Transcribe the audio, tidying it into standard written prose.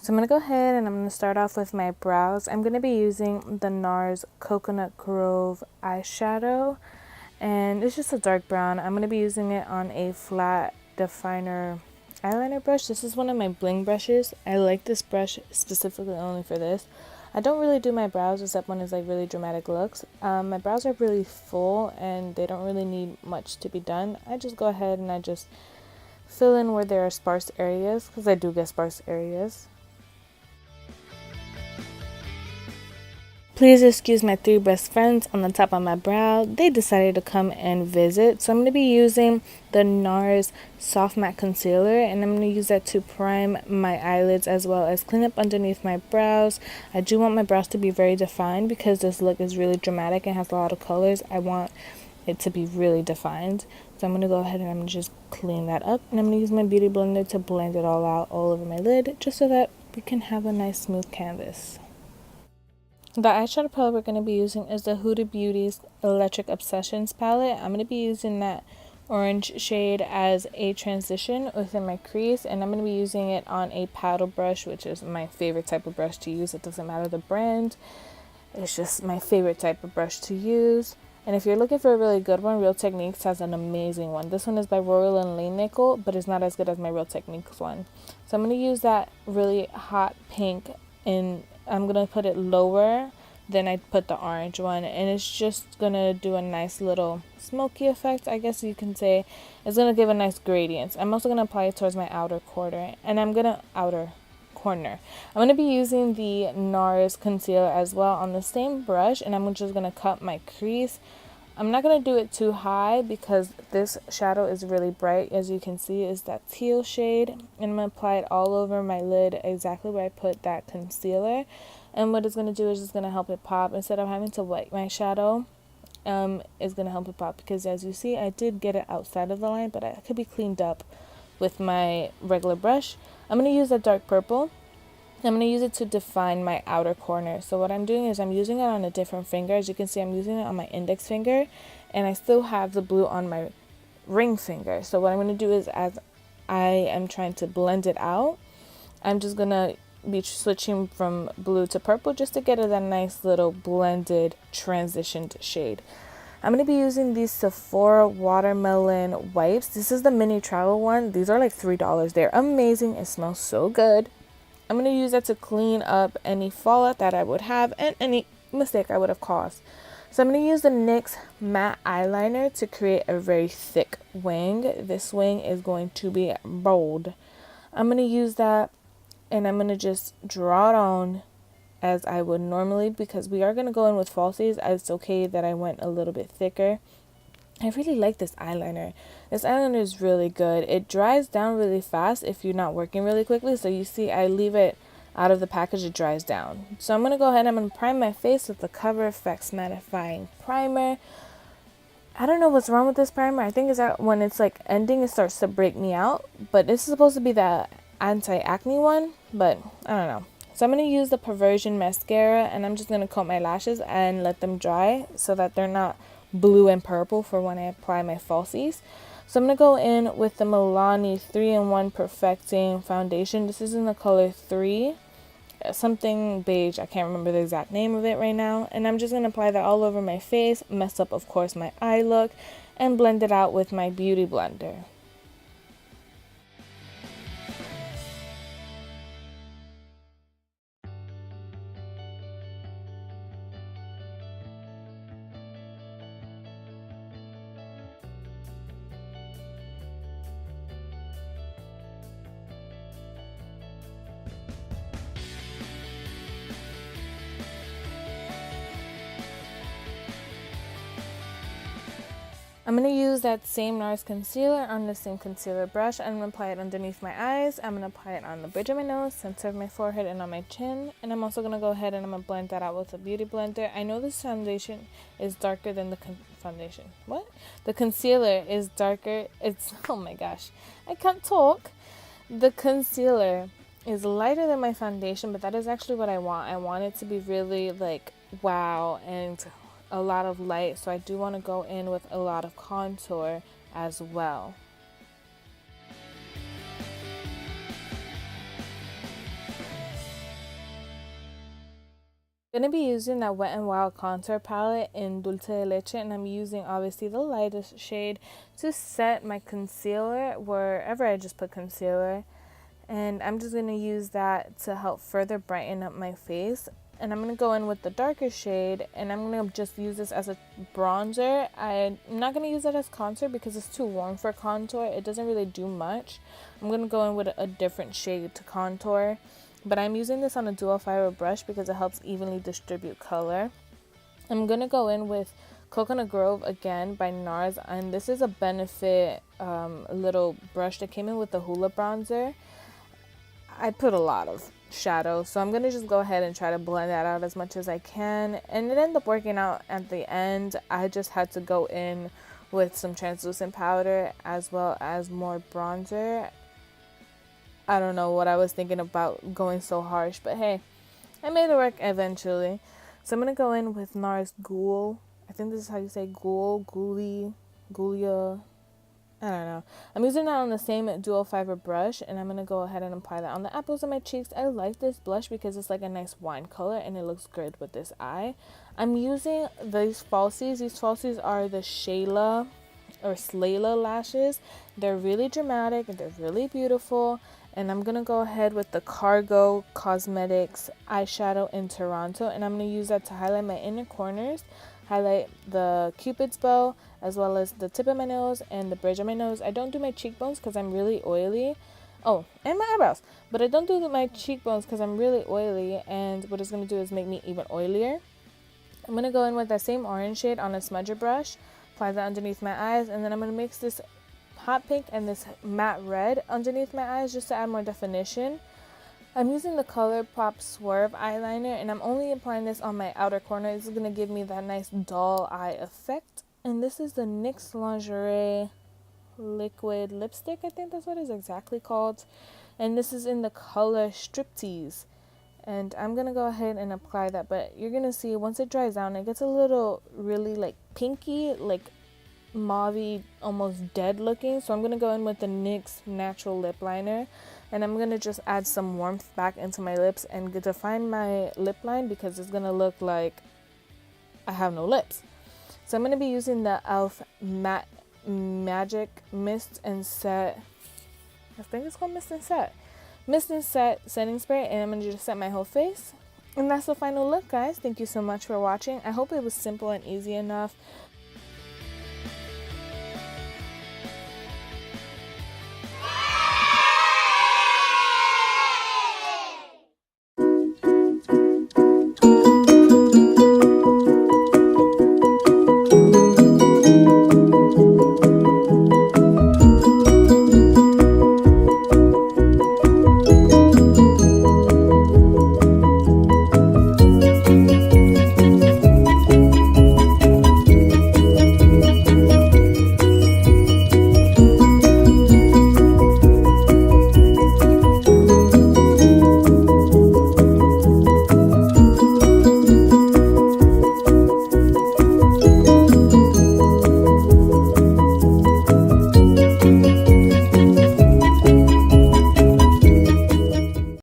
So I'm going to go ahead and I'm going to start off with my brows. I'm going to be using the NARS Coconut Grove eyeshadow, and it's just a dark brown. I'm going to be using it on a flat definer eyeliner brush. This is one of my bling brushes. I like this brush specifically only for this. I don't really do my brows except when it's like really dramatic looks. My brows are really full and they don't really need much to be done. I just go ahead and I just fill in where there are sparse areas, because I do get sparse areas. Please excuse my three best friends on the top of my brow. They decided to come and visit. So I'm going to be using the NARS Soft Matte Concealer, and I'm going to use that to prime my eyelids as well as clean up underneath my brows. I do want my brows to be very defined because this look is really dramatic and has a lot of colors. I want it to be really defined. So I'm going to go ahead and I'm going to just clean that up. And I'm going to use my beauty blender to blend it all out all over my lid, just so that we can have a nice smooth canvas. The eyeshadow palette we're going to be using is the Huda Beauty's Electric Obsessions palette. I'm going to be using that orange shade as a transition within my crease, and I'm going to be using it on a paddle brush, which is my favorite type of brush to use. It doesn't matter the brand, it's just my favorite type of brush to use. And if you're looking for a really good one, Real Techniques has an amazing one. This one is by Royal and Lane Nickel, but it's not as good as my Real Techniques one. So I'm going to use that really hot pink, and I'm going to put it lower than I put the orange one. And it's just going to do a nice little smoky effect, I guess you can say. It's going to give a nice gradient. I'm also going to apply it towards my outer corner. And I'm going to be using the NARS concealer as well on the same brush, and I'm just going to cut my crease. I'm not going to do it too high because this shadow is really bright. As you can see, is that teal shade, and I'm going to apply it all over my lid exactly where I put that concealer. And what it's going to do is just going to help it pop instead of having to wet my shadow. Is going to help it pop because, as you see, I did get it outside of the line, but it could be cleaned up with my regular brush. I'm going to use a dark purple. I'm going to use it to define my outer corner. So what I'm doing is I'm using it on a different finger. As you can see, I'm using it on my index finger, and I still have the blue on my ring finger. So what I'm going to do is, as I am trying to blend it out, I'm just going to be switching from blue to purple just to get that nice little blended transitioned shade. I'm going to be using these Sephora watermelon wipes. This is the mini travel one. These are like $3. They're amazing. It smells so good. I'm going to use that to clean up any fallout that I would have and any mistake I would have caused. So I'm going to use the NYX matte eyeliner to create a very thick wing. This wing is going to be bold. I'm going to use that, and I'm going to just draw it on as I would normally, because we are going to go in with falsies. It's okay that I went a little bit thicker. I really like this eyeliner. This eyeliner is really good. It dries down really fast if you're not working really quickly. So you see, I leave it out of the package, it dries down. So I'm going to go ahead and I'm going to prime my face with the Cover FX Mattifying Primer. I don't know what's wrong with this primer. I think it's that when it's like ending, it starts to break me out. But this is supposed to be the anti-acne one, but I don't know. So I'm going to use the Perversion Mascara, and I'm just going to coat my lashes and let them dry so that they're not blue and purple for when I apply my falsies. So I'm going to go in with the Milani 3-in-1 Perfecting Foundation. This is in the color 3, something beige. I can't remember the exact name of it right now. And I'm just going to apply that all over my face, mess up, of course, my eye look, and blend it out with my beauty blender. I'm going to use that same NARS concealer on the same concealer brush. I'm going to apply it underneath my eyes. I'm going to apply it on the bridge of my nose, center of my forehead, and on my chin. And I'm also going to go ahead and I'm going to blend that out with a beauty blender. I know this foundation is darker than the foundation. What? The concealer is darker. It's, oh my gosh, I can't talk. The concealer is lighter than my foundation, but that is actually what I want. I want it to be really like wow and a lot of light, so I do want to go in with a lot of contour as well. I'm going to be using that Wet n Wild contour palette in Dulce de Leche, and I'm using obviously the lightest shade to set my concealer wherever I just put concealer. And I'm just going to use that to help further brighten up my face. And I'm going to go in with the darker shade, and I'm going to just use this as a bronzer. I'm not going to use it as contour because it's too warm for contour. It doesn't really do much. I'm going to go in with a different shade to contour. But I'm using this on a dual fiber brush because it helps evenly distribute color. I'm going to go in with Coconut Grove again by NARS. And this is a Benefit little brush that came in with the Huda bronzer. I put a lot of shadow, so I'm going to just go ahead and try to blend that out as much as I can. And it ended up working out at the end. I just had to go in with some translucent powder as well as more bronzer. I don't know what I was thinking about going so harsh, but hey, I made it work eventually. So I'm going to go in with NARS Goule. I think this is how you say Goule, Goule, Goulia. I don't know. I'm using that on the same dual fiber brush, and I'm going to go ahead and apply that on the apples of my cheeks. I like this blush because it's like a nice wine color and it looks good with this eye. I'm using these falsies. These falsies are the Layla lashes. They're really dramatic and they're really beautiful. And I'm going to go ahead with the Cargo Cosmetics eyeshadow in Toronto, and I'm going to use that to highlight my inner corners, highlight the cupid's bow, as well as the tip of my nose and the bridge of my nose. I don't do my cheekbones because I'm really oily. Oh, and my eyebrows. But I don't do my cheekbones because I'm really oily, and what it's going to do is make me even oilier. I'm going to go in with that same orange shade on a smudger brush, apply that underneath my eyes, and then I'm going to mix this hot pink and this matte red underneath my eyes just to add more definition. I'm using the Colourpop Swerve eyeliner, and I'm only applying this on my outer corner. This is going to give me that nice doll eye effect. And this is the NYX Lingerie liquid lipstick. I think that's what it's exactly called. And this is in the color Striptease. And I'm going to go ahead and apply that. But you're going to see once it dries down, it gets a little really like pinky, like mauvey, almost dead looking. So I'm going to go in with the NYX natural lip liner, and I'm going to just add some warmth back into my lips and define my lip line because it's going to look like I have no lips. So I'm going to be using the e.l.f. Matte Magic Mist and Set, I think it's called Mist and Set setting spray, and I'm going to just set my whole face. And that's the final look, guys. Thank you so much for watching. I hope it was simple and easy enough